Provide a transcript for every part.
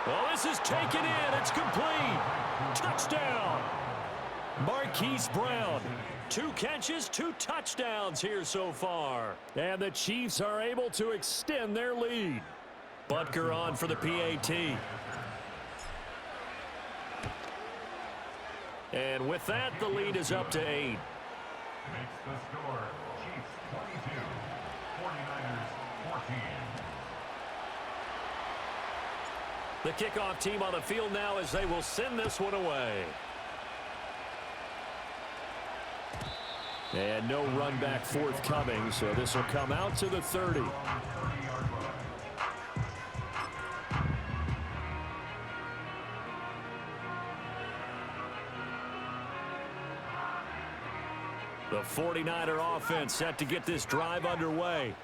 Well, this is taken in. It's complete. Touchdown. Marquise Brown. 2 catches, 2 touchdowns here so far. And the Chiefs are able to extend their lead. Butker on for the PAT. And with that, the lead is up to 8. Makes the score Chiefs 22, 49ers 14. The kickoff team on the field now as they will send this one away. And no run back forthcoming, so this will come out to the 30. The 49er offense set to get this drive underway.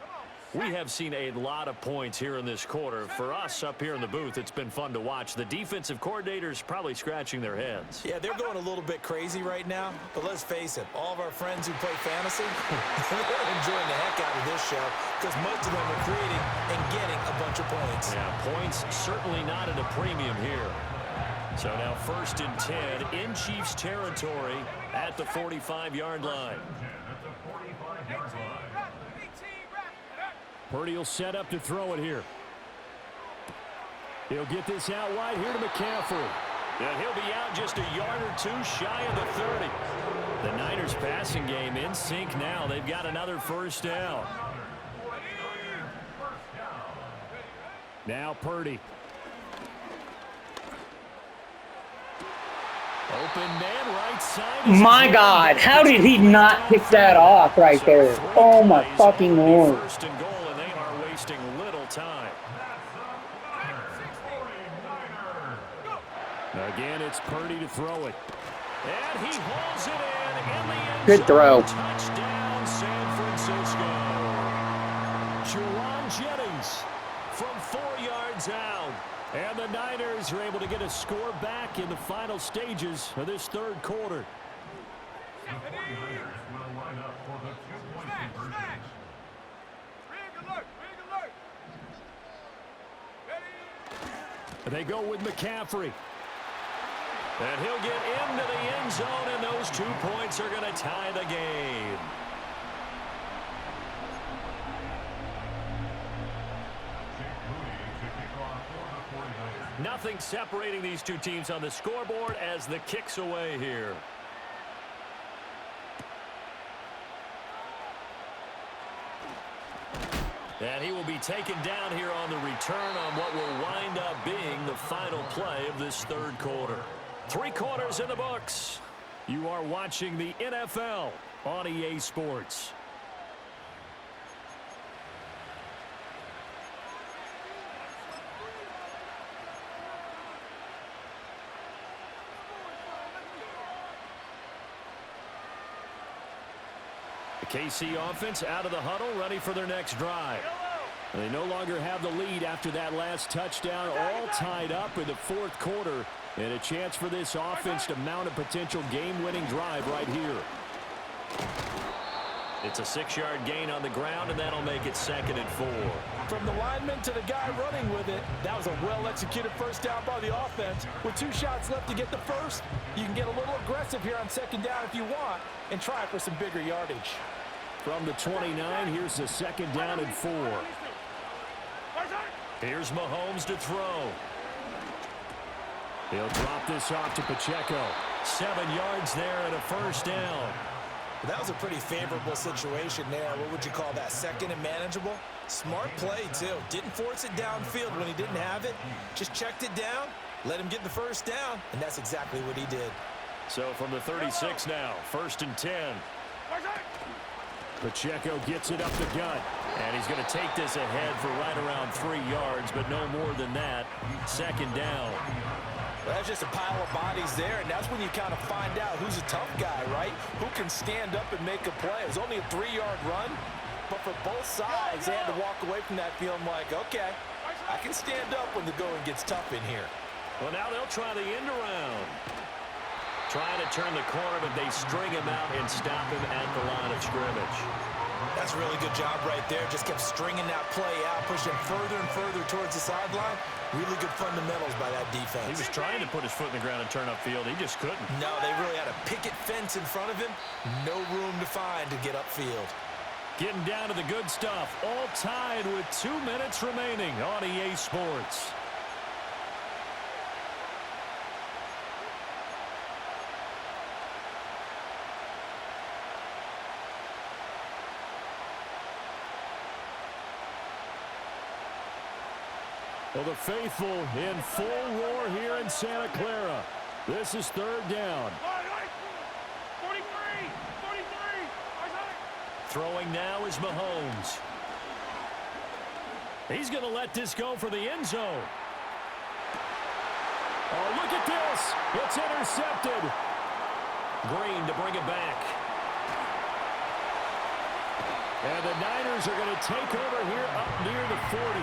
We have seen a lot of points here in this quarter. For us up here in the booth, it's been fun to watch. The defensive coordinators probably scratching their heads. Yeah, they're going a little bit crazy right now. But let's face it, all of our friends who play fantasy, they're enjoying the heck out of this show because most of them are creating and getting a bunch of points. Yeah, points certainly not at a premium here. So now 1st and 10 in Chiefs territory at the 45-yard line. Purdy will set up to throw it here. He'll get this out wide here to McCaffrey. And he'll be out just a yard or 2 shy of the 30. The Niners passing game in sync now. They've got another 1st down. Now Purdy. Open man right side. My God, how did he not pick that off right there? Oh my fucking Lord. 1st and goal, and they are wasting little time. Again, it's Purdy to throw it. And he hauls it in the end Good throw. Touchdown, San Francisco. Juwan Jennings from 4 yards out. And the Niners are able to get a score back in the final stages of this 3rd quarter. The 49ers will line up for the 2-point conversion. They go with McCaffrey. And he'll get into the end zone, and those 2 points are going to tie the game. Nothing separating these 2 teams on the scoreboard as the kick's away here. And he will be taken down here on the return on what will wind up being the final play of this 3rd quarter. 3 quarters in the books. You are watching the NFL on EA Sports. KC offense out of the huddle, ready for their next drive. They no longer have the lead after that last touchdown, all tied up in the 4th quarter, and a chance for this offense to mount a potential game-winning drive right here. It's a 6-yard gain on the ground, and that'll make it 2nd and 4. From the lineman to the guy running with it, that was a well-executed 1st down by the offense. With 2 shots left to get the 1st, you can get a little aggressive here on 2nd down if you want and try for some bigger yardage. From the 29, here's the 2nd down and 4. Here's Mahomes to throw. He'll drop this off to Pacheco. 7 yards there and a 1st down. That was a pretty favorable situation there. What would you call that? 2nd and manageable? Smart play, too. Didn't force it downfield when he didn't have it. Just checked it down, let him get the 1st down, and that's exactly what he did. So from the 36 now, 1st and 10. Pacheco gets it up the gut, and he's going to take this ahead for right around 3 yards, but no more than that. 2nd down. Well, that's just a pile of bodies there, and that's when you kind of find out who's a tough guy, right? Who can stand up and make a play. It was only a 3-yard run, but for both sides, they had to walk away from that feeling like, okay, I can stand up when the going gets tough in here. Well, now they'll try the end around. Trying to turn the corner, but they string him out and stop him at the line of scrimmage. That's a really good job right there. Just kept stringing that play out, pushing further and further towards the sideline. Really good fundamentals by that defense. He was trying to put his foot in the ground and turn upfield. He just couldn't. No, they really had a picket fence in front of him. No room to find to get upfield. Getting down to the good stuff. All tied with 2 minutes remaining on EA Sports. Well, the faithful in full roar here in Santa Clara. This is third down. 43! Throwing now is Mahomes. He's going to let this go for the end zone. Oh, look at this. It's intercepted. Green to bring it back. And the Niners are going to take over here up near the 40.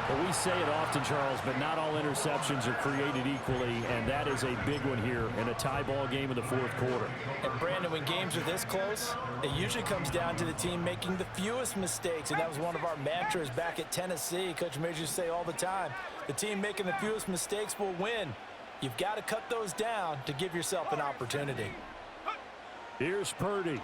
Well, we say it often, Charles, but not all interceptions are created equally, and that is a big one here in a tie ball game in the fourth quarter. And, Brandon, when games are this close, it usually comes down to the team making the fewest mistakes, and that was one of our mantras back at Tennessee. Coach Majors say all the time, the team making the fewest mistakes will win. You've got to cut those down to give yourself an opportunity. Here's Purdy.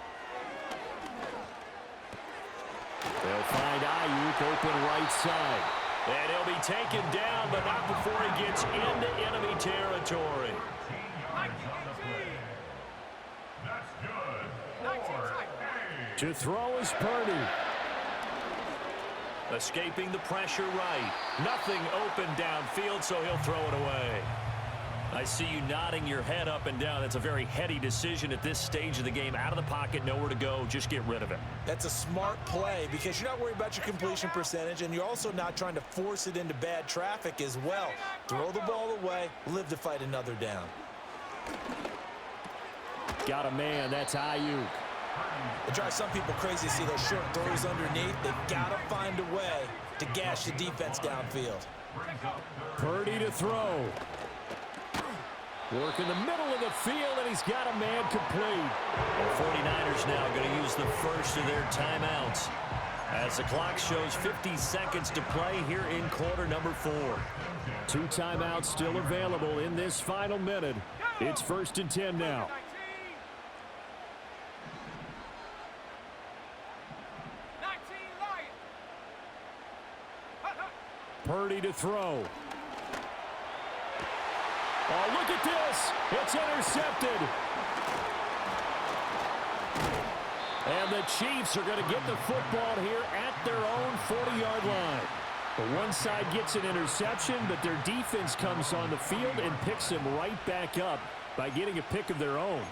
They'll find Ayuk open right side. And he'll be taken down, but not before he gets into enemy territory. That's good. To throw is Purdy. Escaping the pressure right. Nothing open downfield, so he'll throw it away. I see you nodding your head up and down. That's a very heady decision at this stage of the game. Out of the pocket, nowhere to go. Just get rid of it. That's a smart play because you're not worried about your completion percentage, and you're also not trying to force it into bad traffic as well. Throw the ball away, live to fight another down. Got a man. That's Ayuk. It drives some people crazy to see those short throws underneath. They've got to find a way to gash the defense downfield. Purdy to throw. Work in the middle of the field, and he's got a man complete. The 49ers now going to use the first of their timeouts as the clock shows 50 seconds to play here in quarter number 4. 2 timeouts still available in this final minute. It's 1st and 10 now. Purdy to throw. Oh, look at this. It's intercepted. And the Chiefs are going to get the football here at their own 40-yard line. The one side gets an interception, but their defense comes on the field and picks them right back up by getting a pick of their own.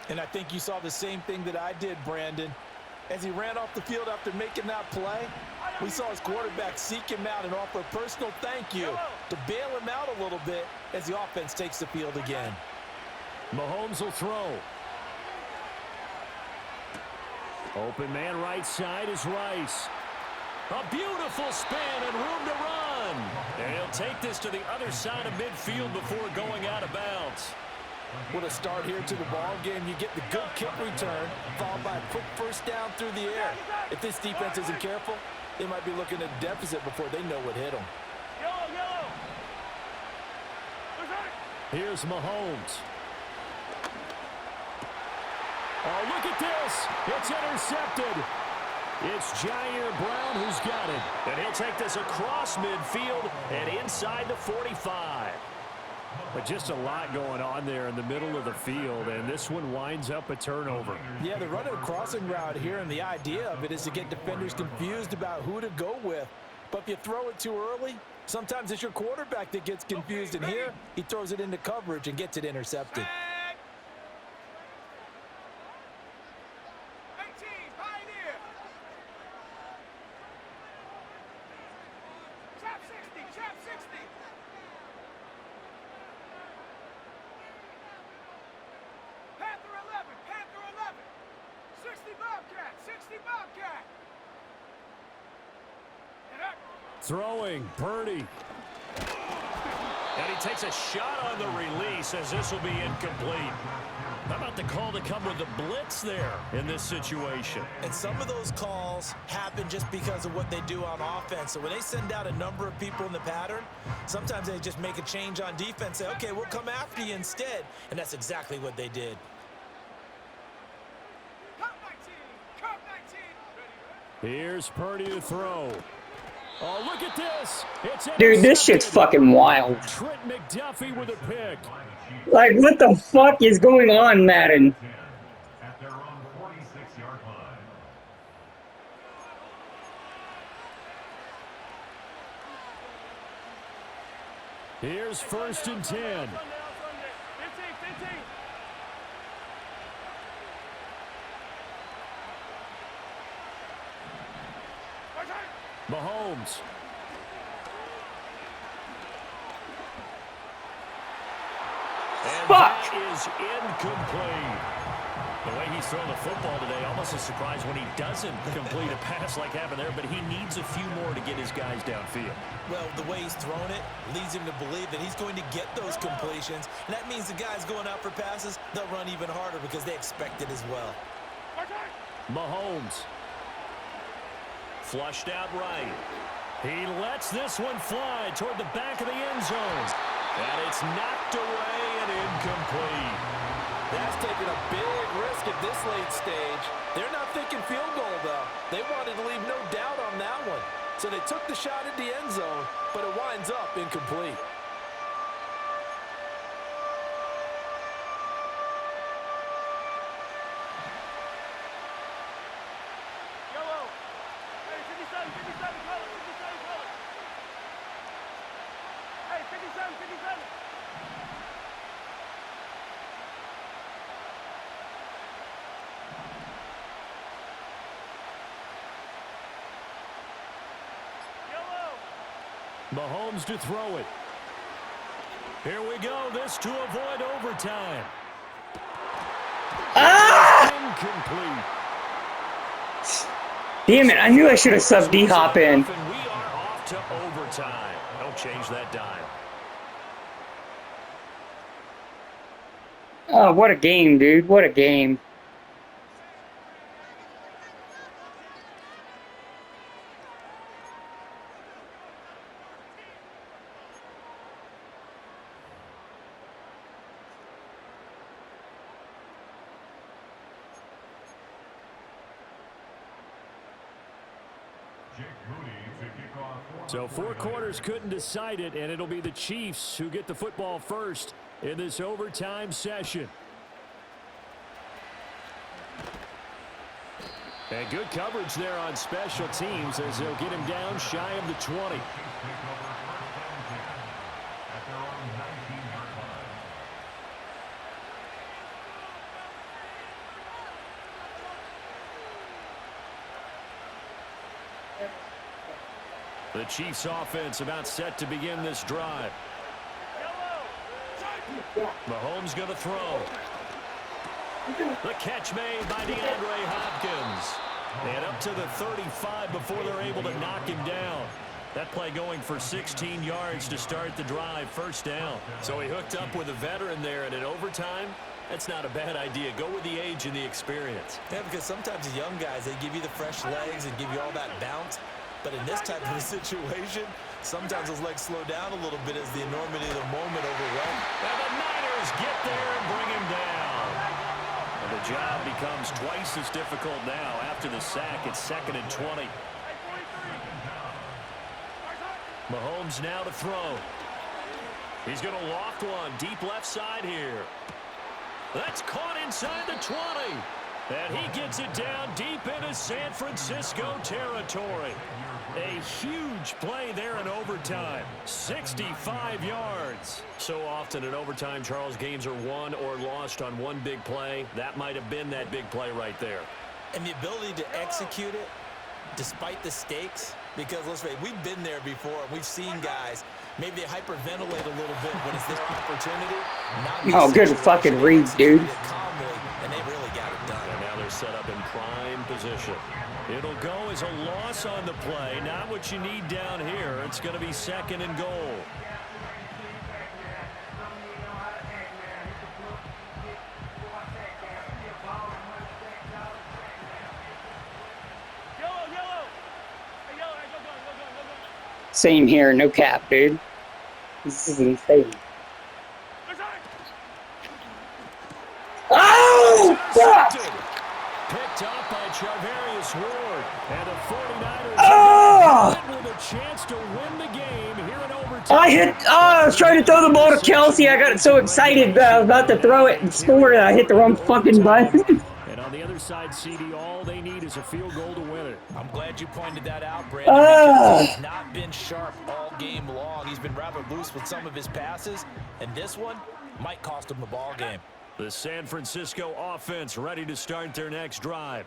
And I think you saw the same thing that I did, Brandon. As he ran off the field after making that play, we saw his quarterback seek him out and offer a personal thank you to bail him out a little bit as the offense takes the field again. Mahomes will throw. Open man right side is Rice. A beautiful spin and room to run. And he'll take this to the other side of midfield before going out of bounds. What a start here to the ball game. You get the good kick return, followed by a quick first down through the air. If this defense isn't careful, they might be looking at a deficit before they know what hit them. Here's Mahomes. Oh, look at this. It's intercepted. It's Jair Brown who's got it. And he'll take this across midfield and inside the 45. But just a lot going on there in the middle of the field, and this one winds up a turnover. Yeah, they're running a crossing route here, and the idea of it is to get defenders confused about who to go with. But if you throw it too early, sometimes it's your quarterback that gets confused, and here he throws it into coverage and gets it intercepted. Throwing, Purdy. And he takes a shot on the release as this will be incomplete. How about the call to come with the blitz there in this situation? And some of those calls happen just because of what they do on offense. So when they send out a number of people in the pattern, sometimes they just make a change on defense, say, okay, we'll come after you instead. And that's exactly what they did. Here's Purdy to throw. Oh, look at this. It's Dude, this shit's fucking wild. Trent McDuffie with a pick. Like, what the fuck is going on, Madden? At their own 46-yard line. Here's 1st and 10. Mahomes. And Fuck. that is incomplete. The way he's throwing the football today, almost a surprise when he doesn't complete a pass like happened there, but he needs a few more to get his guys downfield. Well, the way he's thrown it leads him to believe that he's going to get those completions. And that means the guys going out for passes, they'll run even harder because they expect it as well. Mahomes. Flushed out right. He lets this one fly toward the back of the end zone. And it's knocked away and incomplete. That's taking a big risk at this late stage. They're not thinking field goal, though. They wanted to leave no doubt on that one. So they took the shot at the end zone, but it winds up incomplete. Mahomes to throw it. Here we go. This to avoid overtime. Incomplete. Damn it, I knew I should have subbed D-Hop in. And we are off to overtime. Don't change that dime. Oh, what a game, dude. What a game. So 4 quarters couldn't decide it, and it'll be the Chiefs who get the football first in this overtime session. And good coverage there on special teams as they'll get him down shy of the 20. The Chiefs offense about set to begin this drive. Mahomes going to throw. The catch made by DeAndre Hopkins. And up to the 35 before they're able to knock him down. That play going for 16 yards to start the drive, first down. So he hooked up with a veteran there, and in overtime, that's not a bad idea. Go with the age and the experience. Yeah, because sometimes the young guys, they give you the fresh legs and give you all that bounce. But in this type of a situation, sometimes those legs slow down a little bit as the enormity of the moment overwhelms. And the Niners get there and bring him down. And the job becomes twice as difficult now after the sack. It's 2nd and 20. Mahomes now to throw. He's going to loft one deep left side here. That's caught inside the 20. And he gets it down deep into San Francisco territory. A huge play there in overtime. 65 yards. So often in overtime, Charles, games are won or lost on one big play. That might have been that big play right there. And the ability to execute it despite the stakes, because let's face it, we've been there before. We've seen guys, maybe they hyperventilate a little bit when it's this opportunity. Oh, good fucking read, dude. Calmly, and they really got it done. And now they're set up in prime position. It'll go as a loss on the play. Not what you need down here. It's going to be 2nd and goal. Same here, no cap, dude. This is insane. Oh, fuck! Picked up by Charvarius Ward. And the 49ers Oh! with a chance to win the game here in overtime. I was trying to throw the ball to Kelsey. I got so excited that I was about to throw it and score it. I hit the wrong fucking button. And on the other side, CD, all they need is a field goal to win it. I'm glad you pointed that out, Brandon, because he's not been sharp all game long. He's been rather loose with some of his passes, and this one might cost him the ball game. The San Francisco offense ready to start their next drive.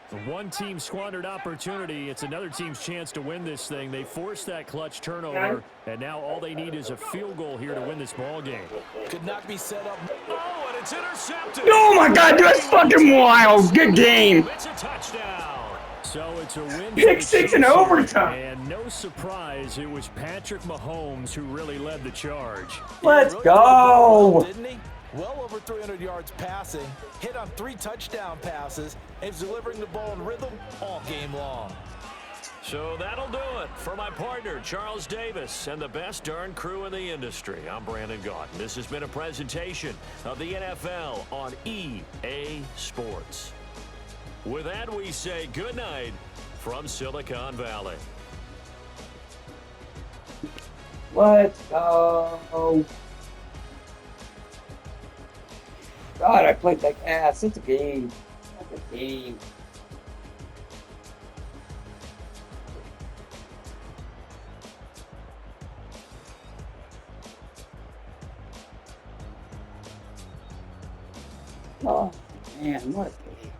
The one team squandered opportunity. It's another team's chance to win this thing. They forced that clutch turnover, and now all they need is a field goal here to win this ball game. Could not be set up. Oh, and it's intercepted. Oh my God, that's fucking wild. Good game. It's a touchdown. So it's a win. Pick 6 in overtime. And no surprise, it was Patrick Mahomes who really led the charge. Let's Really go. didn't he? Well over 300 yards passing, hit on 3 touchdown passes, and he's delivering the ball in rhythm all game long. So that'll do it for my partner, Charles Davis, and the best darn crew in the industry. I'm Brandon Gaudin. This has been a presentation of the NFL on EA Sports. With that, we say good night from Silicon Valley. Let's go. God, I played like ass. It's a game. It's a game. Oh, man, what a game.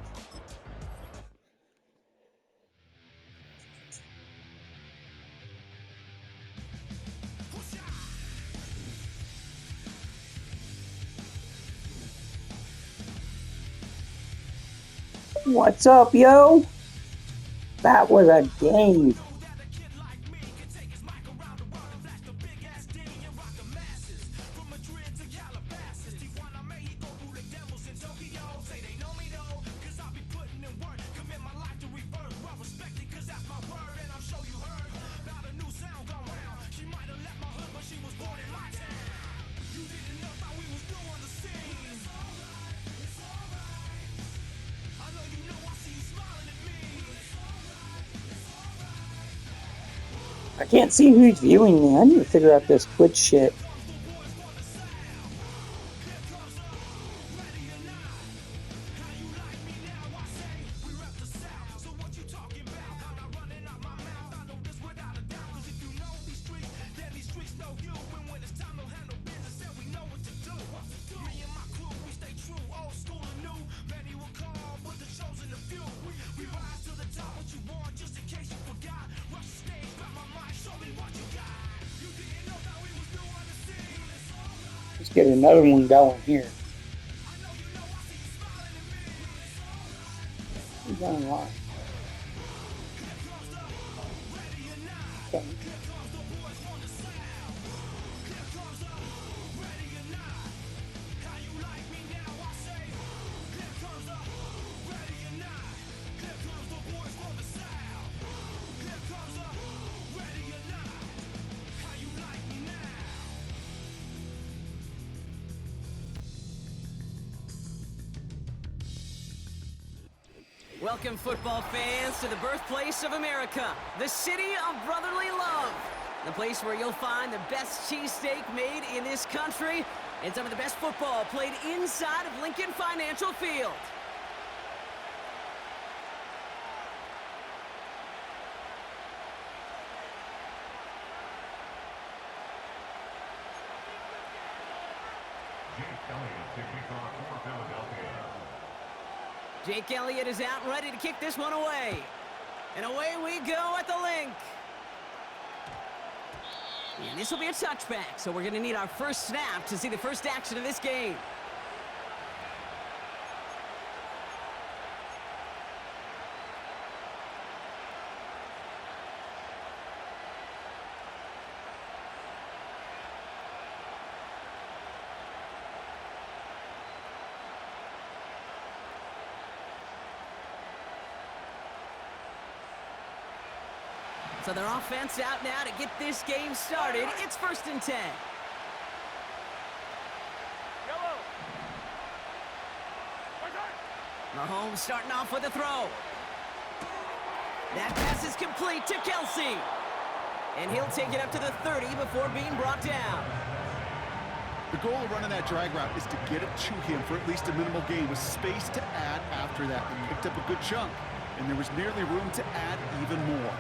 What's up, yo? That was a game. I can't see who's viewing me. I need to figure out this Twitch shit. Let's get another one going here. Who's online? Okay. Welcome, football fans, to the birthplace of America, the city of brotherly love. The place where you'll find the best cheesesteak made in this country and some of the best football played inside of Lincoln Financial Field. Jake Elliott is out and ready to kick this one away. And away we go at the link. And this will be a touchback, so we're going to need our first snap to see the first action of this game. So their offense out now to get this game started. It's 1st and 10. Mahomes starting off with a throw. That pass is complete to Kelsey. And he'll take it up to the 30 before being brought down. The goal of running that drag route is to get it to him for at least a minimal gain with space to add after that. He picked up a good chunk, and there was nearly room to add even more.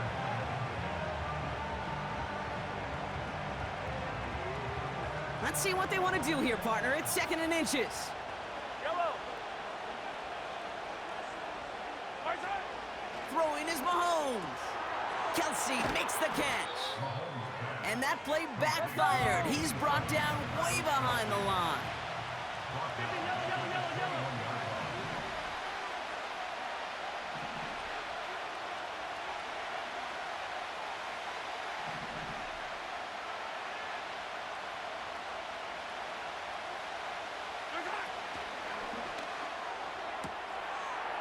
Let's see what they want to do here, partner. It's 2nd and inches. Throwing is Mahomes. Kelsey makes the catch. And that play backfired. He's brought down way behind the line.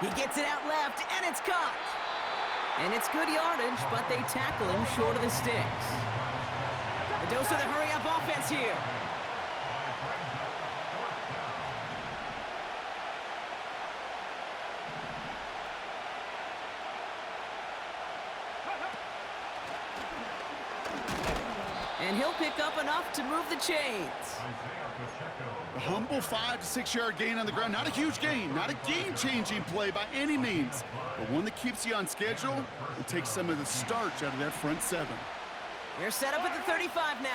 He gets it out left, and it's caught. And it's good yardage, but they tackle him short of the sticks. The dose of the hurry-up offense here. And he'll pick up enough to move the chains. A humble 5 to 6 yard gain on the ground. Not a huge gain, not a game-changing play by any means, but one that keeps you on schedule and takes some of the starch out of that front 7. They're set up at the 35 now.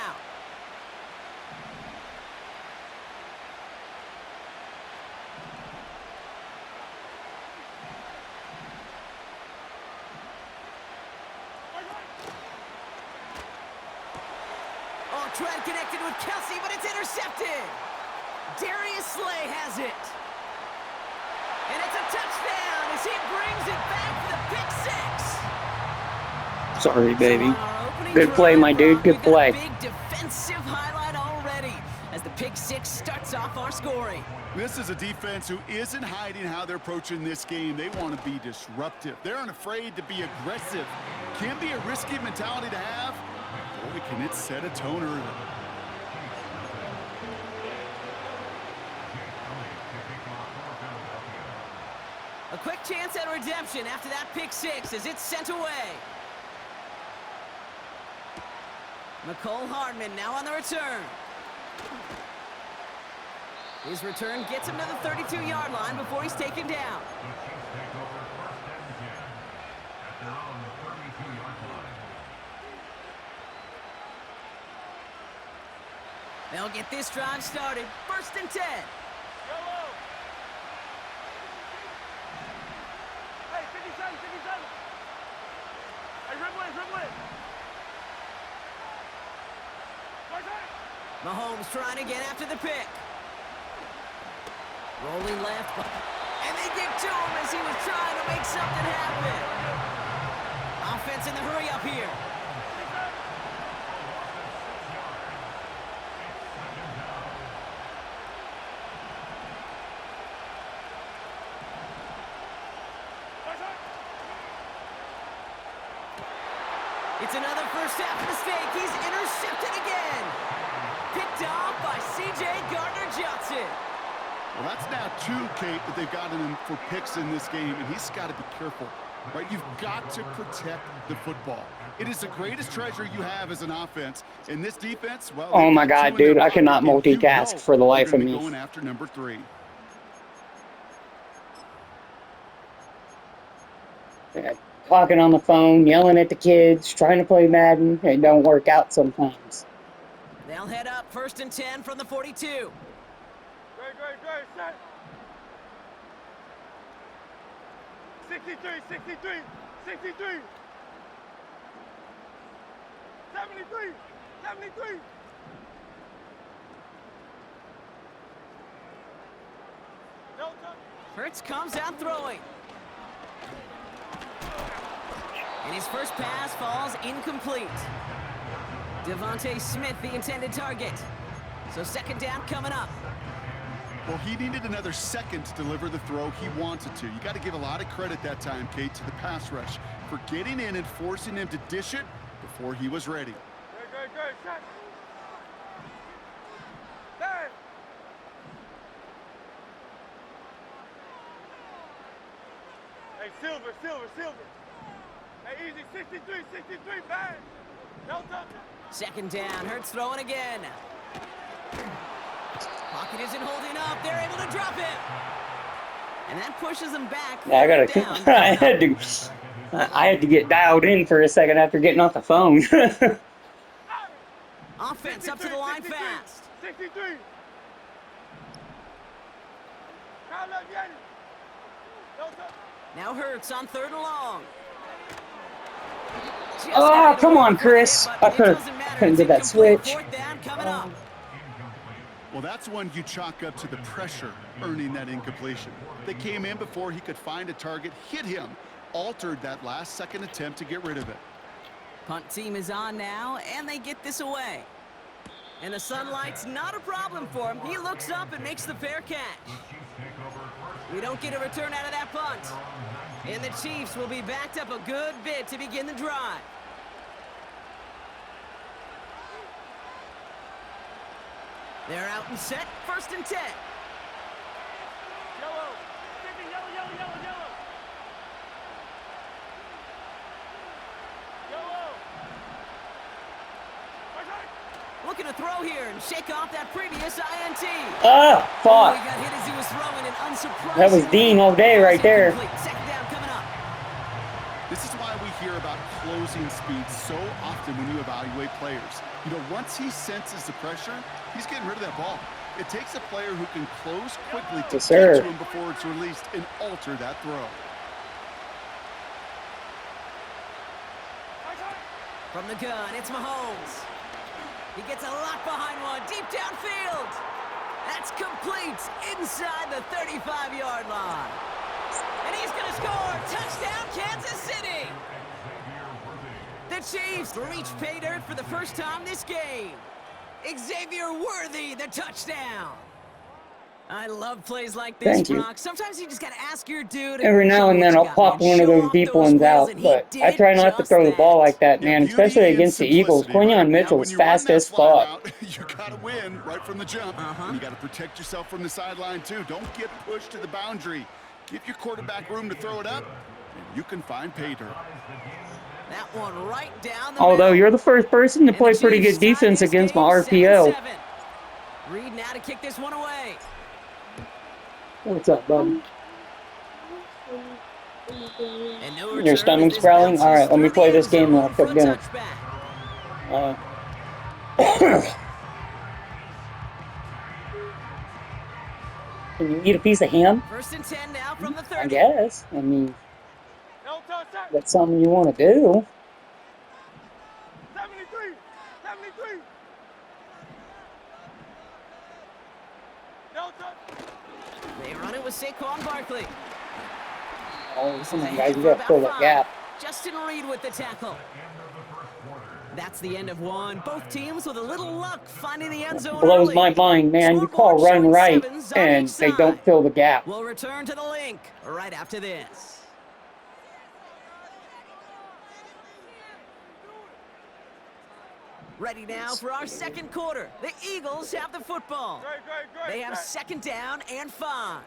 Oh, Trent connected with Kelsey, but it's intercepted. Darius Slay has it. And it's a touchdown as he brings it back for the pick 6. Sorry, baby. So on our opening Good play, drive, my dude. Rob, Good we've got play. a big defensive highlight already as the pick 6 starts off our scoring. This is a defense who isn't hiding how they're approaching this game. They want to be disruptive. They're unafraid to be aggressive. Can be a risky mentality to have. Boy, can it set a tone early. A quick chance at redemption after that pick 6 as it's sent away. McCole Hardman now on the return. His return gets him to the 32-yard line before he's taken down. They'll get this drive started. 1st and 10. Mahomes trying to get after the pick. Rolling left, and they get to him as he was trying to make something happen. Offense in the hurry up here. It's another first half mistake. He's intercepted again. Picked off by C.J. Gardner-Johnson. Well, that's now 2, Kate, that they've gotten him for picks in this game, and he's got to be careful, right? You've got to protect the football. It is the greatest treasure you have as an offense. In this defense, well, Oh my God, dude, I cannot multitask for the life of me. Going after number 3. Talking on the phone, yelling at the kids, trying to play Madden. It don't work out sometimes. They'll head up 1st and 10 from the 42. Great, set. 63, 73, 73. 73, 73. No touch. Hurts comes out throwing. And his first pass falls incomplete. Devontae Smith, the intended target. So 2nd down coming up. Well, he needed another second to deliver the throw he wanted to. You got to give a lot of credit that time, Kate, to the pass rush for getting in and forcing him to dish it before he was ready. Good. Shot. Hey. Hey, Silver. Hey, easy. 63, bang. No touch. Second down. Hurts throwing again. Pocket isn't holding up. They're able to drop it. And that pushes them back. Yeah, I gotta. Down. I had to get dialed in for a second after getting off the phone. Offense up to the line fast. 63. Now Hurts on 3rd and long. Oh, come on, Chris. I couldn't get that switch. Well, that's one you chalk up to the pressure earning that incompletion. They came in before he could find a target, hit him, altered that last-second attempt to get rid of it. Punt team is on now, and they get this away. And the sunlight's not a problem for him. He looks up and makes the fair catch. We don't get a return out of that punt. And the Chiefs will be backed up a good bit to begin the drive. They're out and set, 1st and 10. Yellow. Looking to throw here and shake off that previous INT. Ah, fuck. He got hit as he was throwing an unsurprising. That was Dean all day right there. Second down coming up. This is why we hear about closing speed so often when you evaluate players. You know, once he senses the pressure, he's getting rid of that ball. It takes a player who can close quickly to Yes, get sir. to him before it's released and alter that throw. From the gun, it's Mahomes. He gets a lock behind one, deep downfield. That's complete inside the 35-yard line. And he's going to score. Touchdown, Kansas City. The Chiefs reach pay dirt for the first time this game. Xavier Worthy, the touchdown. I love plays like this, Thank you. Brock. Sometimes you just got to ask your dude. Every now and then I'll pop one of those deep ones out, but I try not to throw the ball like that, man, Yeah, especially beauty and against the Eagles. simplicity, Quinion right? Mitchell Now, is when you run fast that as flat fuck. route, you got to win right from the jump. And you got to protect yourself from the sideline, too. Don't get pushed to the boundary. Give your quarterback room to throw it up, and you can find pay dirt. That one right down the Although middle. you're the first person to And play the pretty Chiefs good tie defense this against my game RPO. 7-7. Reed now to kick this one away. What's up, bud? And no Your return as stomach's this growling? bounces Alright, let me through play the this end game and zone I'll for cook a dinner. touchback. Can you eat a piece of ham? 1st and 10 now from the 30. I guess. I mean, No touch. that's something you want to do. 73. No touch. They run it with Saquon Barkley. Oh, come on, guys, you got to fill that gap. Justin Reed with the tackle. That's the end of one. Both teams with a little luck finding the end zone Blows early. my mind, man. You call Scoreboard run showing right, sevens on and each they side. don't fill the gap. We'll return to the link right after this. Ready now for our second quarter. The Eagles have the football. Great. They have 2nd down and 5.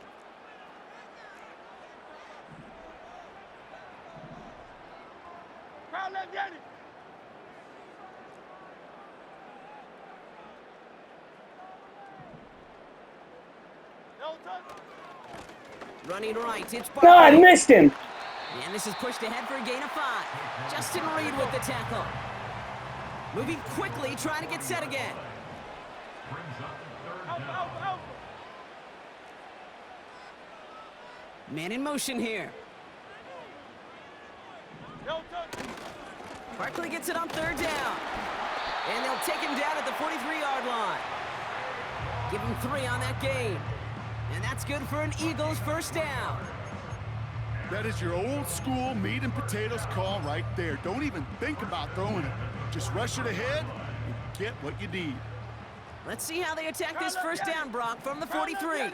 Crowd, let's get it. No touch. Running right, it's God, I Barkley. missed him. And this is pushed ahead for a gain of 5. Justin Reed with the tackle. Moving quickly, trying to get set again. Out. Man in motion here. No touch. Barkley gets it on 3rd down. And they'll take him down at the 43-yard line. Give him 3 on that game. And that's good for an Eagles 1st down. That is your old school meat and potatoes call right there. Don't even think about throwing it. Just rush it ahead and get what you need. Let's see how they attack this 1st down, Brock, from the 43.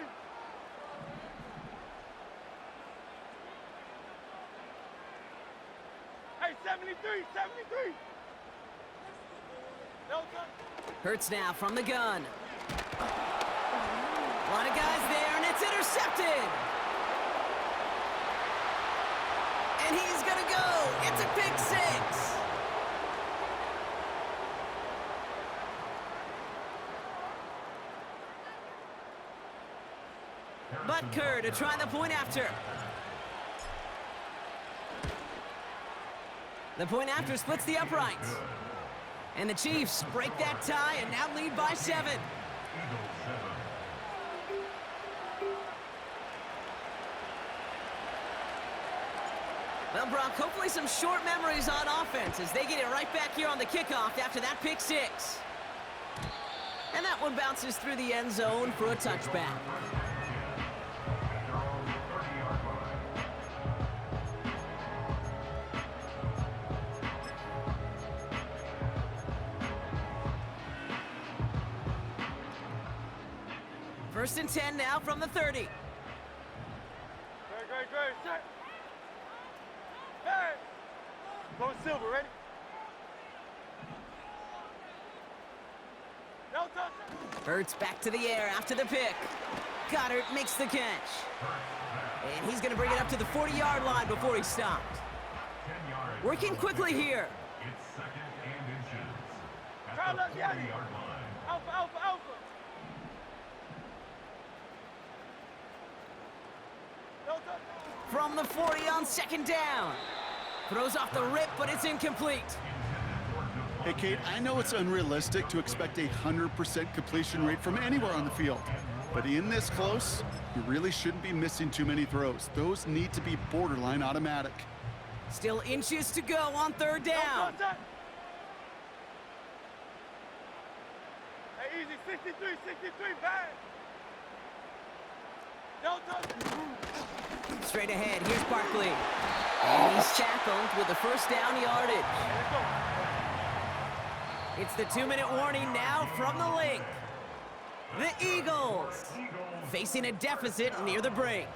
Hurts now from the gun. A lot of guys there, and it's intercepted. And he's going to go. It's a pick six. Butker to try the point after. The point after splits the uprights. And the Chiefs break that tie and now lead by 7. Well, Brock, hopefully some short memories on offense as they get it right back here on the kickoff after that pick six. And that one bounces through the end zone for a touchback. First and 10 now from the 30. Great, set. Hey! Go Silver, ready? No touch. Hurts back to the air after the pick. Goddard makes the catch. And he's going to bring it up to the 40-yard line before he stopped. Working quickly here. It's second and inches. At the 40-yard line. Alpha, alpha, alpha. From the 40 on second down. Throws off the rip, but it's incomplete. Hey, Kate, I know it's unrealistic to expect a 100% completion rate from anywhere on the field. But in this close, you really shouldn't be missing too many throws. Those need to be borderline automatic. Still inches to go on third down. Hey, easy, 63, bang. No touch. Straight ahead, here's Barkley. And he's tackled with the first down yardage. It's the 2-minute warning now from the link. The Eagles facing a deficit near the brink.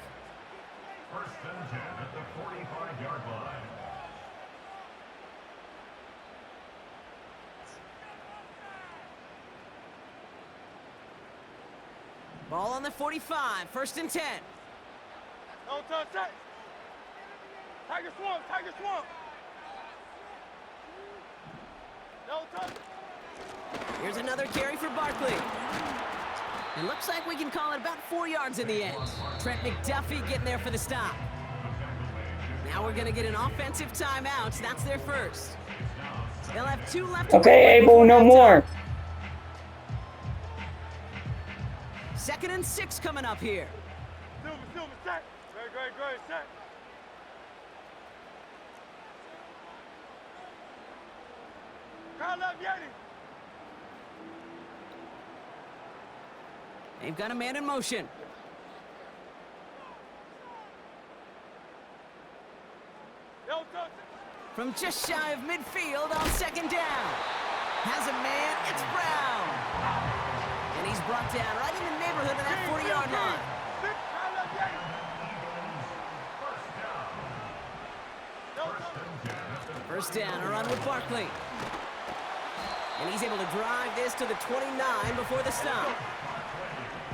First and 10 at the 45-yard line. Ball on the 45, first and 10. No touch, touch. Tiger Swamp, Tiger Swamp. No touch. Here's another carry for Barkley. It looks like we can call it about 4 yards in the end. Trent McDuffie getting there for the stop. Now we're going to get an offensive timeout. That's their first. They'll have 2 left. Okay, Abel, no more. Second and 6 coming up here. Silver, set. Great, set. Call up Yeti. They've got a man in motion. No touch. From just shy of midfield on second down. Has a man, it's Brown. And he's brought down right in the neighborhood of that 40-yard line. Call up Yeti. First down, a run with Barkley. And he's able to drive this to the 29 before the stop.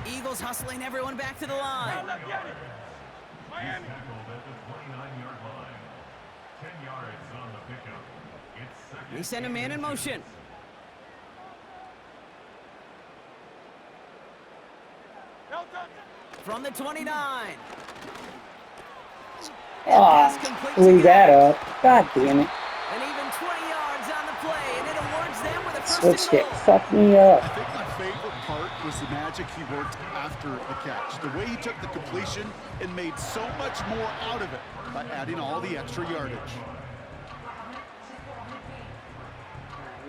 Eagles hustling everyone back to the line. Call up Yeti. Miami. They send a man in motion. No touch. From the 29. Aw, blew that up. God damn it. And even 20 yards on the play, and it awards them with a first Switched and it. goal. Fucked me up. I think my favorite part was the magic he worked after the catch. The way he took the completion and made so much more out of it by adding all the extra yardage.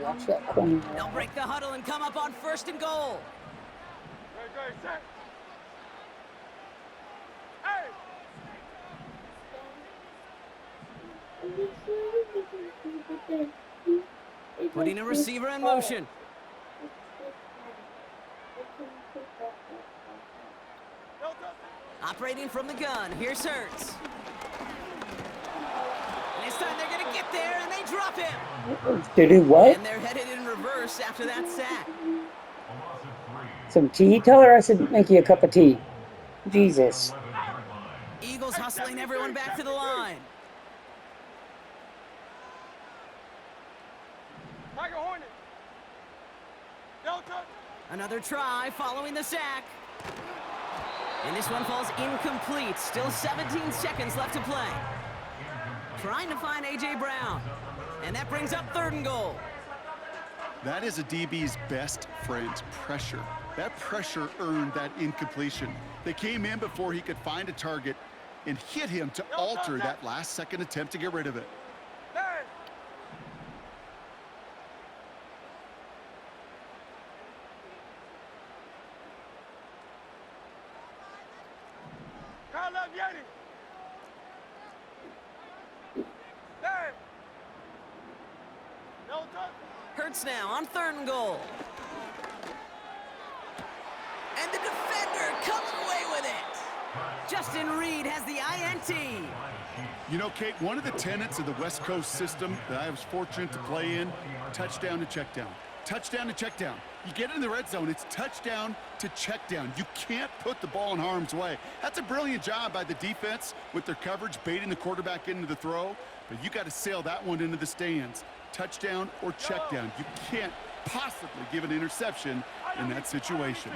Watch that corner. They'll break the huddle and come up on first and goal. Great, set. Hey. Putting a receiver in motion. No touch. Operating from the gun. Here's Hurts. And his This time they're going to get there, and they drop him. To do what? And they're headed in reverse after that sack. Some tea? Tell her I should make you a cup of tea. Jesus. Eagles hustling everyone back to the line. Another try following the sack. And this one falls incomplete. Still 17 seconds left to play. Trying to find A.J. Brown. And that brings up 3rd and goal. That is a DB's best friend, pressure. That pressure earned that incompletion. They came in before he could find a target and hit him to alter that last-second attempt to get rid of it. Hurts now on 3rd and goal. And the defender comes away with it. Justin Reed has the INT. You know, Kate, one of the tenets of the West Coast system that I was fortunate to play in, touchdown to check down. Touchdown to check down. You get in the red zone, it's touchdown to check down. You can't put the ball in harm's way. That's a brilliant job by the defense with their coverage, baiting the quarterback into the throw. But you got to sail that one into the stands. Touchdown or check down. You can't possibly give an interception in that situation.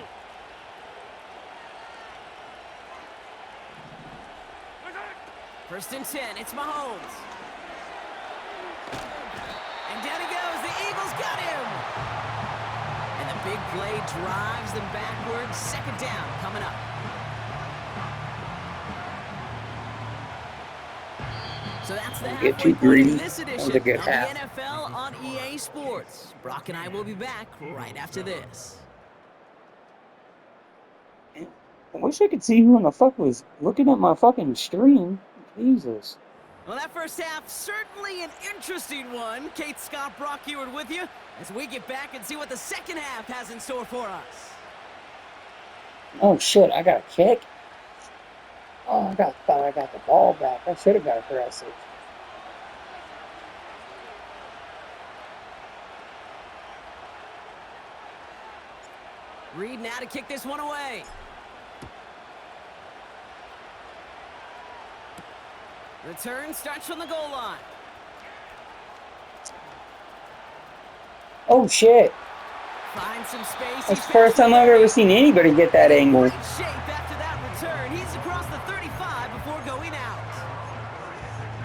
First and 10, it's Mahomes. And down he goes, the Eagles got him! And the big play drives them backwards. 2nd down coming up. So that's the halfway point of this edition of the NFL on EA Sports. Brock and I will be back right after this. I wish I could see who in the fuck was looking at my fucking stream. Jesus. Well, that first half, certainly an interesting one. Kate, Scott, Brock Ewart with you as we get back and see what the second half has in store for us. Oh shit, I got a kick? Oh, I thought I got the ball back. I should have got aggressive. Reed now to kick this one away. Return starts from the goal line. Oh shit. Find some space. That's the first time I've ever seen anybody get that angle. Great shape after that return. He's across the 35 before going out.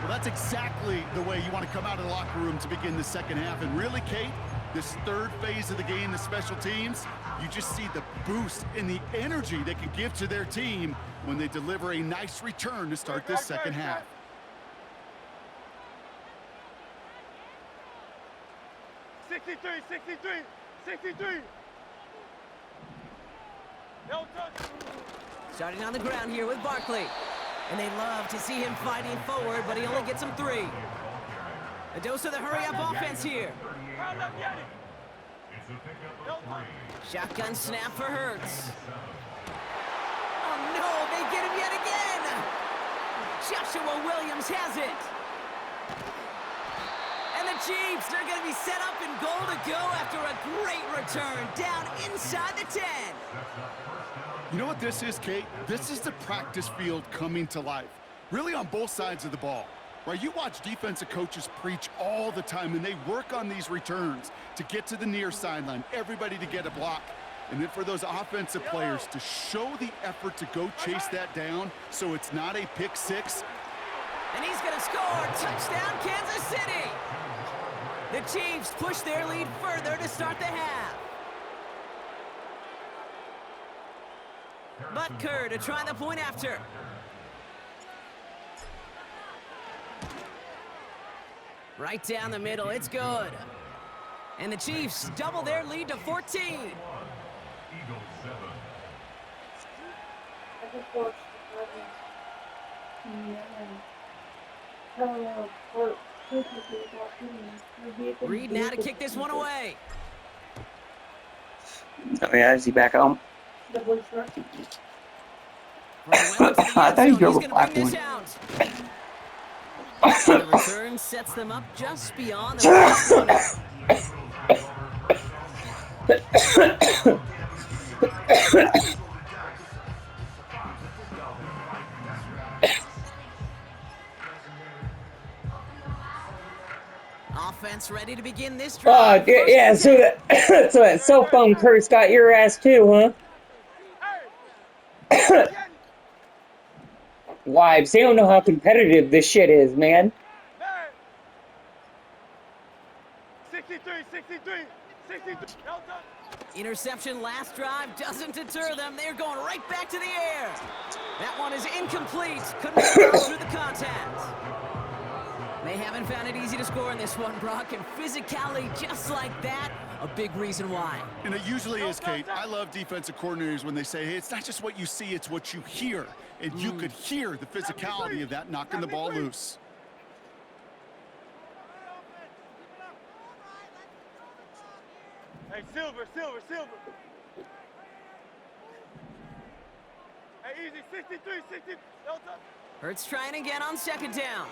Well, that's exactly the way you want to come out of the locker room to begin the second half. And really, Kate, this third phase of the game, the special teams, you just see the boost and the energy they can give to their team when they deliver a nice return to start this second half. Starting on the ground here with Barkley. And they love to see him fighting forward, but he only gets him 3. A dose of the hurry-up offense here. Shotgun snap for Hurts. Oh no, they get him yet again! Joshua Williams has it. And the Chiefs are going to be set up in goal to go after a great return down inside the 10. You know what this is, Kate? This is the practice field coming to life, really on both sides of the ball. Right, you watch defensive coaches preach all the time, and they work on these returns to get to the near sideline, everybody to get a block. And then for those offensive players to show the effort to go chase that down so it's not a pick six. And he's going to score. Touchdown, Kansas City. The Chiefs push their lead further to start the half. Butker to try the point after. Right down the middle, it's good. And the Chiefs double their lead to 14. Reed now to kick this one away. Oh yeah, is he back home? I thought he drove a black one. And the return sets them up just beyond the first 20. Offense ready to begin this drive. Yeah, so that cell phone curse got your ass too, huh? Wives, they don't know how competitive this shit is, man. 63. Interception last drive doesn't deter them. They're going right back to the air. That one is incomplete. Couldn't get through the contact. They haven't found it easy to score in this one, Brock, and physicality just like that, a big reason why. And it usually is, Kate. I love defensive coordinators when they say, hey, it's not just what you see, it's what you hear. And you could hear the physicality of that knocking the ball loose. Hey, Silver. Hey, easy, 63. Hurts trying again on second down.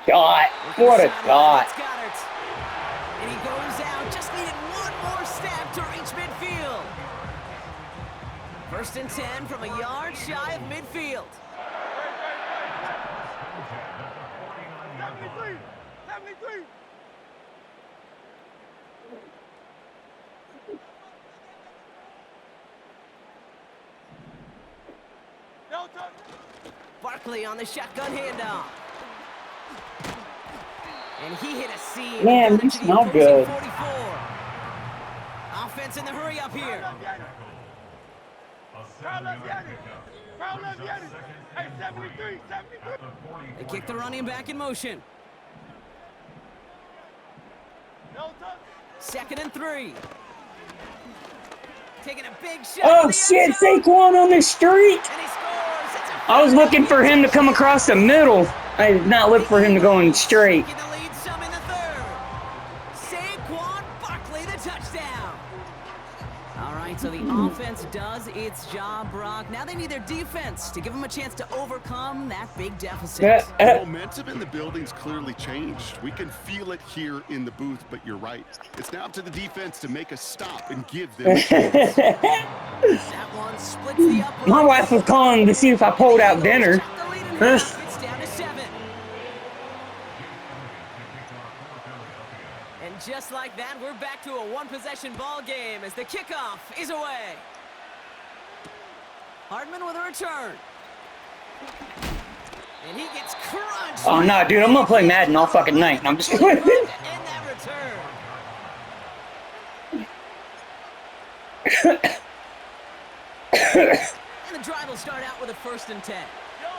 God, what a God. And he goes out, just needed one more step to reach midfield. 1st and 10 from a yard shy of midfield. 73. Barkley on the shotgun handoff. And he hit a seam. Man, you smell good. 44. Offense in the hurry up here. Hey, 73. They kick the running back in motion. 2nd and 3. Taking a big shot. Oh shit, Saquon on the street. And he scores. I was looking for him to come across the middle. I did not look for him to go in straight. Taking the lead some in the 3rd. Saquon Barkley, the touchdown. All right, so the offense does its job, Brock. Now they need their defense to give them a chance to overcome that big deficit. The momentum in the building's clearly changed. We can feel it here in the booth, but you're right. It's now up to the defense to make a stop and give them a chance. That one splits the upright. My wife was calling to see if I pulled out dinner. It's down to 7. And just like that, we're back to a one-possession ball game as the kickoff is away. Hardman with a return. And he gets crunched. Oh no, dude, I'm gonna play Madden all fucking night. I'm just To end that return. And the drive will start out with a 1st and 10. Yellow.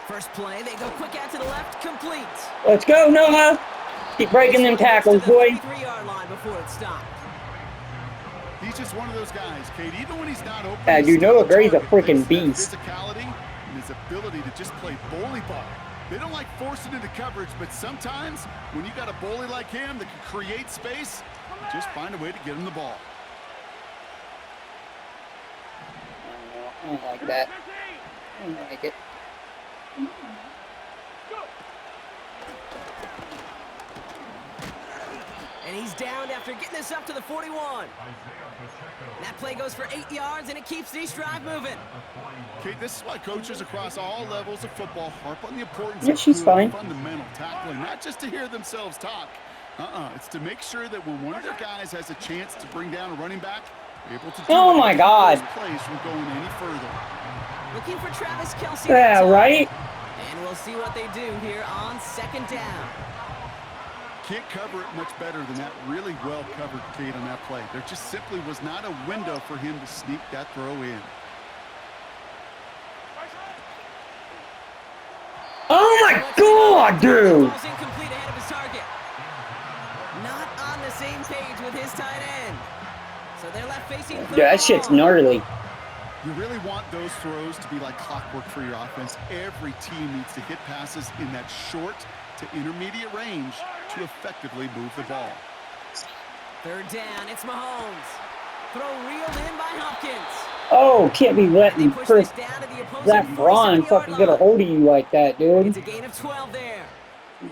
First play, they go quick out to the left, complete. Let's go, Noah. Keep breaking them tackles, boy. 3-yard line before it stopped. He's just one of those guys, Kate. Even when he's not open, Yeah, you know Gray's a freaking beast. Physicality and his ability to just play bully ball. They don't like forcing into coverage, but sometimes when you got a bully like him that can create space, just find a way to get him the ball. I don't like that. I don't like it. And he's down after getting this up to the 41. That play goes for 8 yards, and it keeps this drive moving. Kate, this is why coaches across all levels of football harp on the importance Yeah, of she's good, fine. fundamental tackling, not just to hear themselves talk. It's to make sure that when one of their guys has a chance to bring down a running back, they're able to do Oh it my to keep God. those plays from going any further. Looking for Travis Kelce. Yeah, right? And we'll see what they do here on 2nd down. Can't cover it much better than that really well covered Kate on that play. There just simply was not a window for him to sneak that throw in. Oh my God, dude! Ball's incomplete ahead of his target. Not on the same page with his tight end. So they're left facing third Yeah, that shit's and long. gnarly. You really want those throws to be like clockwork for your offense. Every team needs to hit passes in that short to intermediate range to effectively move the ball. 3rd down, it's Mahomes. Throw reeled in by Hopkins. Oh, can't be And they letting push Chris this down to the opposing Zach Braun 47-yard fucking get a line. hold of you like that, dude. It's a gain of 12 there.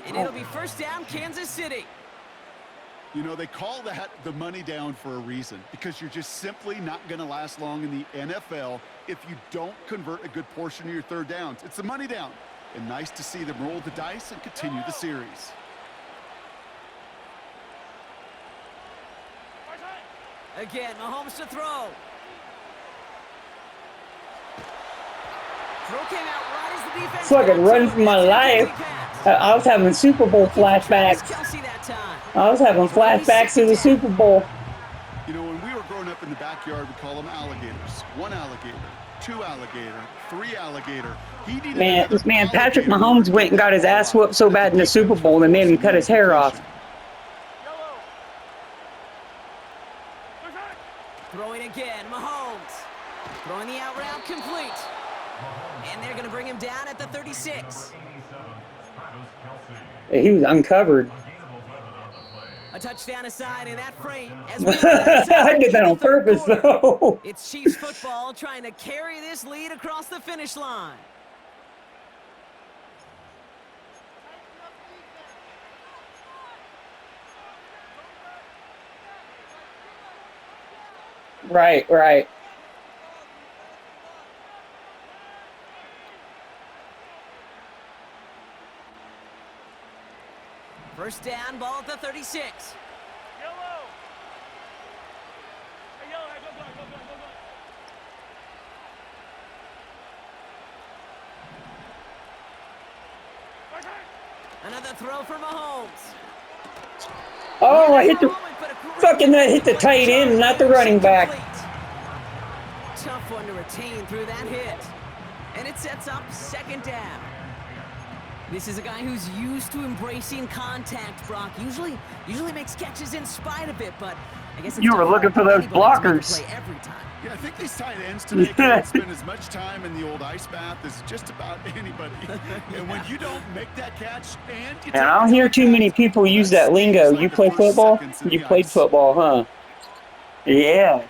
And it'll be first down, Kansas City. You know, they call that the money down for a reason, because you're just simply not going to last long in the NFL if you don't convert a good portion of your third downs. It's the money down. And nice to see them roll the dice and continue the series. Again, Mahomes to throw. Throw came out right as the defense Fucking got running to for it. my That's an life. incomplete pass. I was having Super Bowl Looking for Travis flashbacks. Kelce that time. I was having flashbacks to the Super Bowl. You know, when we were growing up in the backyard, we call them alligators. 1 alligator, 2 alligator, 3 alligator. He needed another Man, Patrick alligator Mahomes to went and get got his that ass ball out. whooped so bad in the Super Bowl they made him cut his hair off. Throwing again, Mahomes. Throwing the out route complete. And they're going to bring him down at the 36. He was uncovered. A touchdown aside in that frame. I did that on purpose, though. It's Chiefs football trying to carry this lead across the finish line. Right, right. First down, ball at the 36. Another throw for Mahomes. Oh, I hit the fucking hit the tight end, not the running back. Tough one to retain through that hit. And it sets up second down. This is a guy who's used to embracing contact, Brock. Usually makes catches in spite of it, but I guess it's You were tough looking for for those anybody to make a blockers. play every time. Yeah, I think these tight ends today can spend as much time in the old ice bath as just about anybody. And when you don't make that catch and you And I don't hear too many people use that lingo. You play football? You played football, huh? Yeah.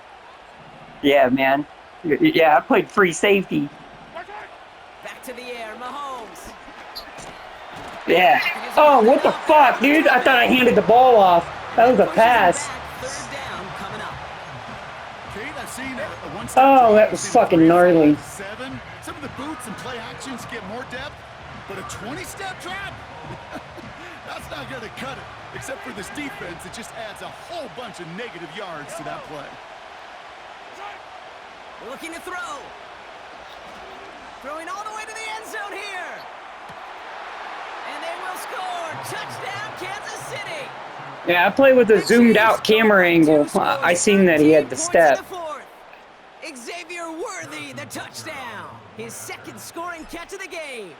Yeah, man. Yeah, I played free safety. Back to the air, Mahomes. Yeah. Oh, what the fuck, dude? I thought I handed the ball off. That was a pass. Third down coming up. Kate, I've seen a one-step Oh, drop. that I've was seen a fucking 3, 4, gnarly. 7. Some of the boots and play actions get more depth, but a 20-step drop? That's not going to cut it. Except for this defense, it just adds a whole bunch of negative yards to that play. Looking to throw. Throwing all the way to the end zone here. And they will score. Touchdown, Kansas City. Yeah, I play with a zoomed out camera angle. I seen that he had the step. Xavier Worthy, the touchdown. His second scoring catch of the game.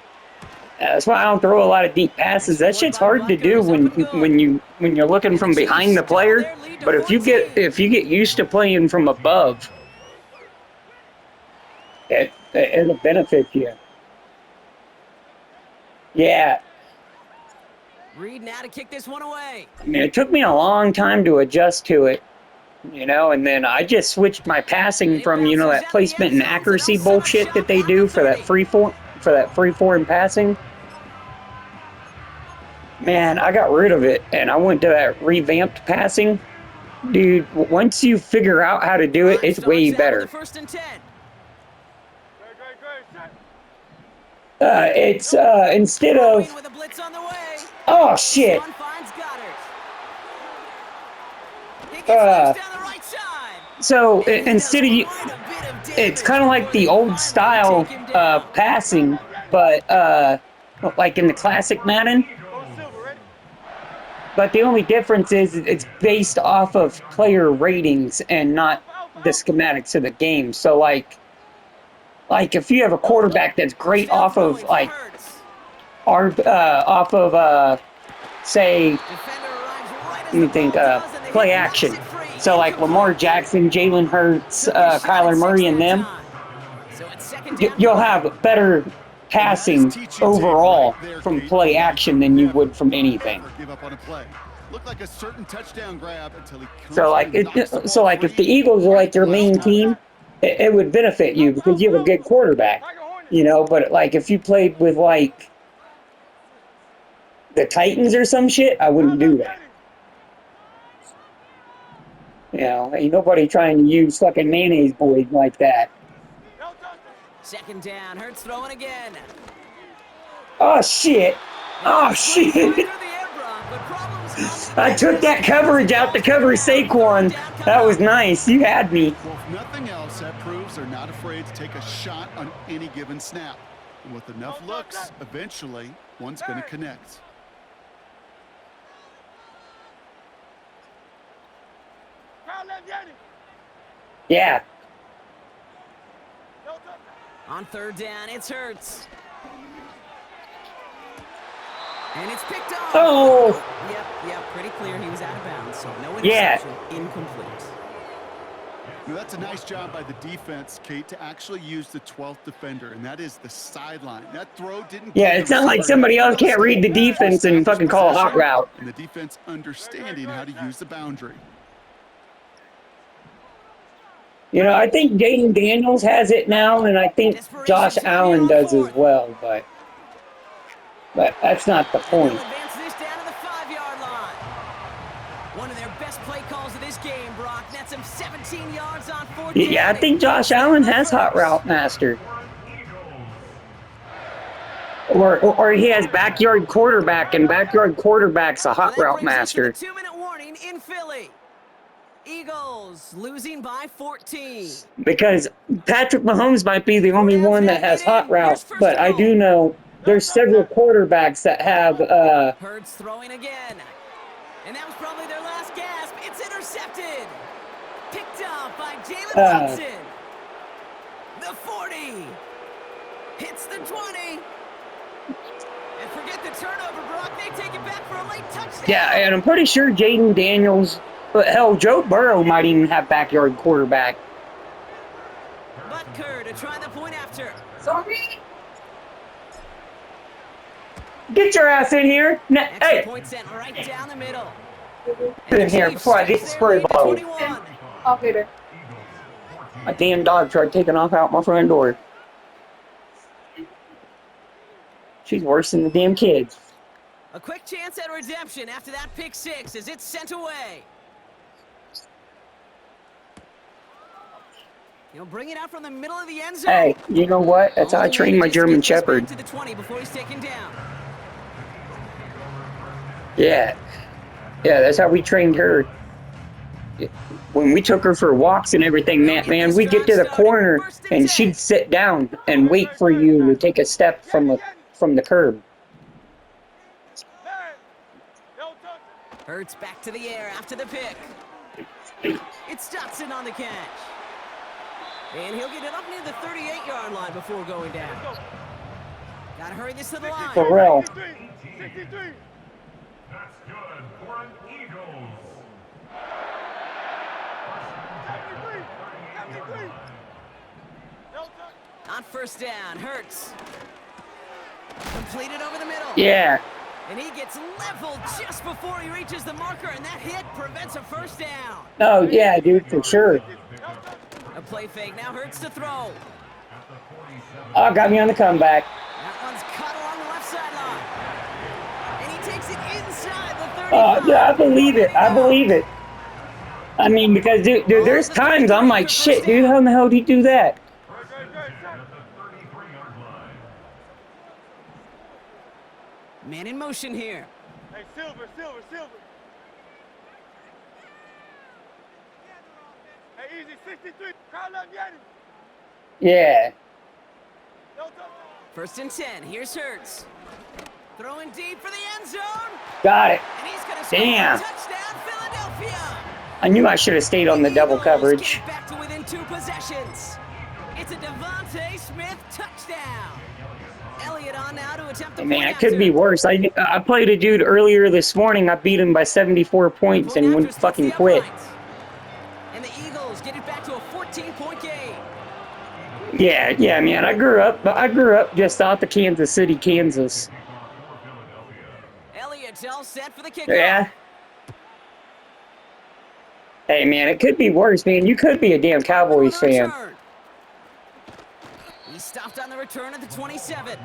That's why I don't throw a lot of deep passes. That shit's hard to do when you're looking from behind the player. But if you get used to playing from above, it'll benefit you. Yeah. Reed now to kick this one away. I mean, it took me a long time to adjust to it, and then I just switched my passing from, that placement and accuracy bullshit that they do for that free form passing. Man, I got rid of it, and I went to that revamped passing. Dude, once you figure out how to do it, it's way better. First and 10. It's instead of... With a blitz on the way. Oh, shit. He gets down the right side. So, instead of... It's kind of like the old style passing, but like in the classic Madden. But the only difference is it's based off of player ratings and not the schematics of the game. So, like if you have a quarterback that's great off of say, let me think, play action. So like Lamar Jackson, Jalen Hurts, Kyler Murray, and them, you'll have better passing overall from play action than you would from anything. Looked like a certain touchdown grab until he comes So like, in and knocks the so ball like, if the free. Eagles are like your main Last time. team, it would benefit you because you have a good quarterback, you know. But like, if you played with like the Titans or some shit, I wouldn't do that. You know, ain't nobody trying to use fucking mayonnaise boys like that. Second down. Hurts throwing again. Oh shit! Oh shit! I took that coverage out to cover Saquon. That was nice. You had me. Well, if nothing else, that proves they're not afraid to take a shot on any given snap. And with enough looks, eventually, one's going to connect. Yeah. On third down, it's Hurts. And it's picked up. Oh. Yep, pretty clear he was out of bounds, so no Yeah. interception, incomplete. Now, that's a nice job by the defense, Kate, to actually use the 12th defender, and that is the sideline. That throw didn't. Yeah, it's not like somebody else can't read the defense and fucking call a hot route. And the defense understanding how to use the boundary. You know, I think Jaden Daniels has it now, and I think Josh Allen does as well, but that's not the point. They'll advance this down to the 5-yard line. One of their best play calls of this game, Brock. That's him 17 yards on 4th down. Yeah, I think Josh Allen has Hot Route Master. Or he has Backyard Quarterback, and Backyard Quarterback's a Hot Route Master. 2-minute warning in Philly. Eagles losing by 14. Because Patrick Mahomes might be the only one that has Hot Route, but I do know there's several quarterbacks that have Hurts throwing again. And that was probably their last gasp. It's intercepted. Picked up by Jalen Watson. The 40. Hits the 20. And forget the turnover, Brock. They take it back for a late touchdown. Yeah, and I'm pretty sure Jaden Daniels, but hell, Joe Burrow might even have Backyard Quarterback. Butker to try the point after. Sorry. Get your ass in here. Hey. Point sent right down the middle. Get in here before I get the spray bottle. I'll get it. My damn dog tried taking off out my front door. She's worse than the damn kids. A quick chance at redemption after that pick six as it's sent away. He'll bring it out from the middle of the end zone. Hey, you know what? That's how I train my German Shepherd. To the 20 before he's taken down. Yeah, that's how we trained her. When we took her for walks and everything, man, we'd get to the corner and she'd sit down and wait for you to take a step from the curb. Hurts back to the air after the pick. It's Dotson on the catch. And he'll get it up near the 38-yard line before going down. Gotta hurry this to the line. For real. 63. That's good for an Eagles. 73. On first down, Hurts. Completed over the middle. Yeah. And he gets leveled just before he reaches the marker, and that hit prevents a first down. Oh, yeah, dude, for sure. A play fake, now Hurts to throw. Oh, got me on the comeback. That one's cut along the left sideline. And he takes it inside the 35. Oh, yeah, I believe it. I believe it. I mean, because, dude, there's times I'm like, shit, dude, how in the hell did he do that? Man in motion here. Hey, Silver. Hey, easy, 63. Yeah. First and 10, here's Hurts. Throwing deep for the end zone. Got it. And he's gonna score Damn. a touchdown, Philadelphia. I knew I should have stayed on the double coverage. Get back to within 2 possessions. It's a Devontae Smith touchdown. Elliott on now to attempt the Man, point it could be after. worse. I played a dude earlier this morning. I beat him by 74 points and wouldn't fucking quit. And the Eagles get it back to a 14-point game. Yeah, man. I grew up just south of Kansas City, Kansas. Elliott's all set for the kickoff. Yeah. Hey, man, it could be worse, man. You could be a damn Cowboys fan. He stopped on the return at the 27.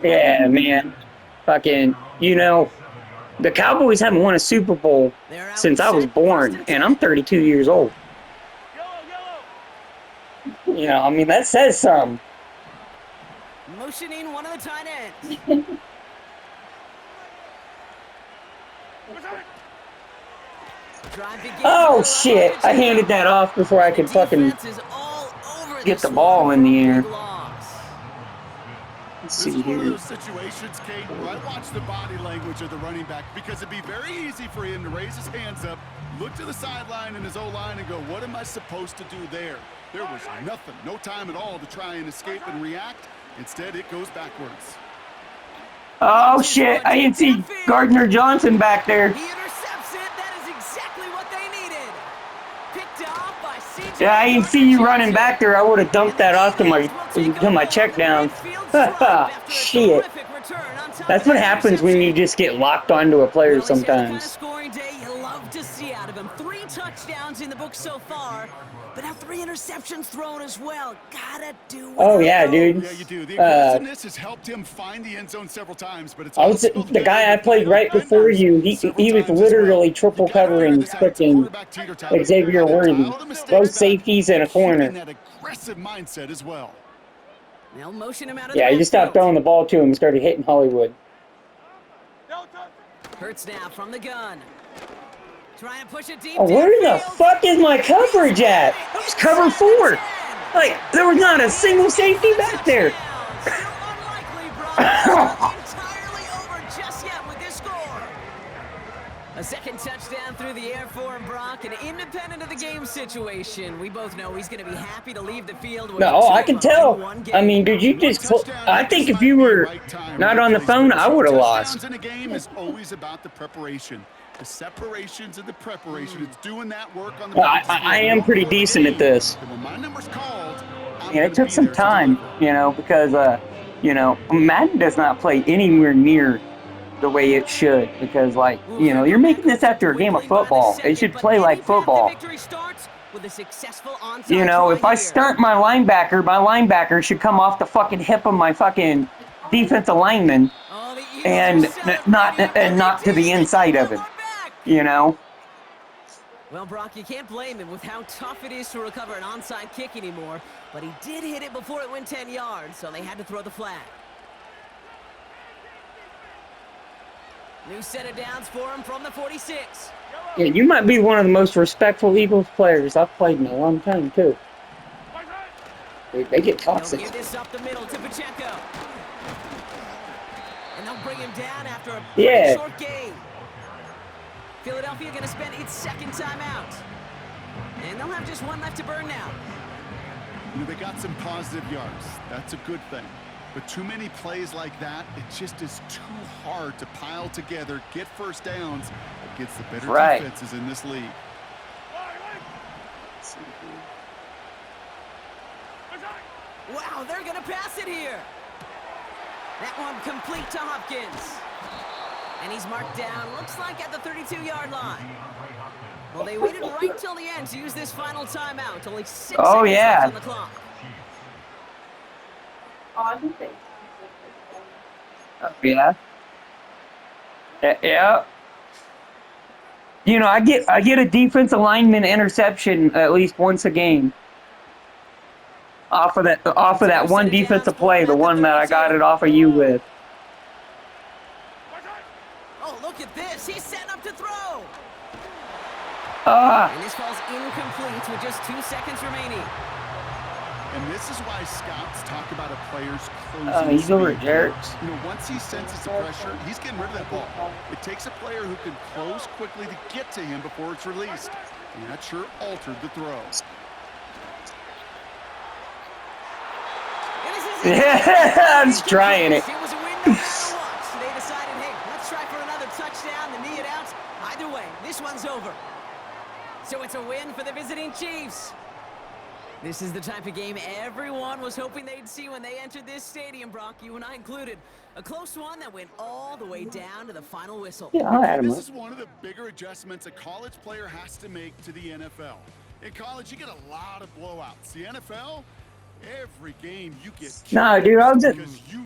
Yeah, man. Fucking, the Cowboys haven't won a Super Bowl since I was born, and I'm 32 years old. I mean, that says something. Motioning one of the tight ends. Oh, shit. I handed that off before I could fucking get the ball in the air. Let's This see is one of here. those situations, Kate, where I watch the body language of the running back because it'd be very easy for him to raise his hands up, look to the sideline and his O-line and go, what am I supposed to do there? There was nothing, no time at all to try and escape and react. Instead, it goes backwards. Oh, shit. I didn't see Gardner Johnson back there. He intercepts it. That is exactly what they needed. Picked off by CJ. Yeah, I didn't see you running back there. I would have dumped that off to my check down. Shit. That's what happens when you just get locked onto a player sometimes. Scoring day you love to see out of him. 3 touchdowns in the book so far, but now 3 interceptions thrown as well. Gotta do. Oh yeah, dude. Yeah, you do. The aggressiveness has helped him find the end zone several times, but it's the guy I played right before you. He was literally triple covering freaking Xavier Worthy, both safeties and a corner. That aggressive mindset as well. They'll motion him out of Yeah, the he just stopped backfield. throwing the ball to him and started hitting Hollywood. Hurts now from the gun. Trying to push it deep. Oh, where the downfield. fuck is my coverage at? It was cover 4. Like, there was not a single safety back there. Still unlikely, bro. Entirely over just yet with this score. A second touchdown through the air for him, Brock, and independent of the game situation, we both know he's going to be happy to leave the field. With No, I can in tell. one game. I mean, dude, you just... I think if you were not on the phone, I would have lost. Touchdowns in a game is always about the preparation. The separations and the preparation. It's doing that work on the Well, practice field. I am pretty decent at this. And when my number's called, I'm And gonna it took be some there to time, deliver. because, Madden does not play anywhere near the way it should. Because, like, you're making this after a game of football. It should play like football. If I stunt my linebacker should come off the fucking hip of my fucking defensive lineman and not to the inside of him. Well, Brock, you can't blame him with how tough it is to recover an onside kick anymore, but he did hit it before it went 10 yards, so they had to throw the flag. New set of downs for him from the 46. Yeah, you might be one of the most respectful Eagles players I've played in a long time, too. They get They'll toxic. give this up the middle to Pacheco. And they'll bring him down after a Yeah. short game. Philadelphia going to spend its second timeout. And they'll have just one left to burn now. They got some positive yards. That's a good thing. But too many plays like that, it just is too hard to pile together, get first downs against the better Right. defenses in this league. Wow, they're going to pass it here. That one complete to Hopkins. And he's marked down, looks like at the 32-yard line. Well, they waited right till the end to use this final timeout. Only 6 seconds left on the clock. Yeah. Yeah. I get a defensive lineman interception at least once a game. Off of that one defensive play, the one that I got it off of you with. Oh, look at this. He's setting up to throw. Ah. And this falls incomplete with just 2 seconds remaining. And this is why scouts talk about a player's closing He's over speed. at Jarrett's. Once he senses the pressure, he's getting rid of that ball. It takes a player who can close quickly to get to him before it's released. And that sure altered the throw. Yeah, I'm just trying it. It was a win no matter what. So they decided, hey, let's try for another touchdown to knee it out. Either way, this one's over. So it's a win for the visiting Chiefs. This is the type of game everyone was hoping they'd see when they entered this stadium, Brock, you and I included. A close one that went all the way down to the final whistle. Yeah, I'll add him This up. is one of the bigger adjustments a college player has to make to the NFL. In college, you get a lot of blowouts. The NFL, every game you get Nah, dude, I'll just. because you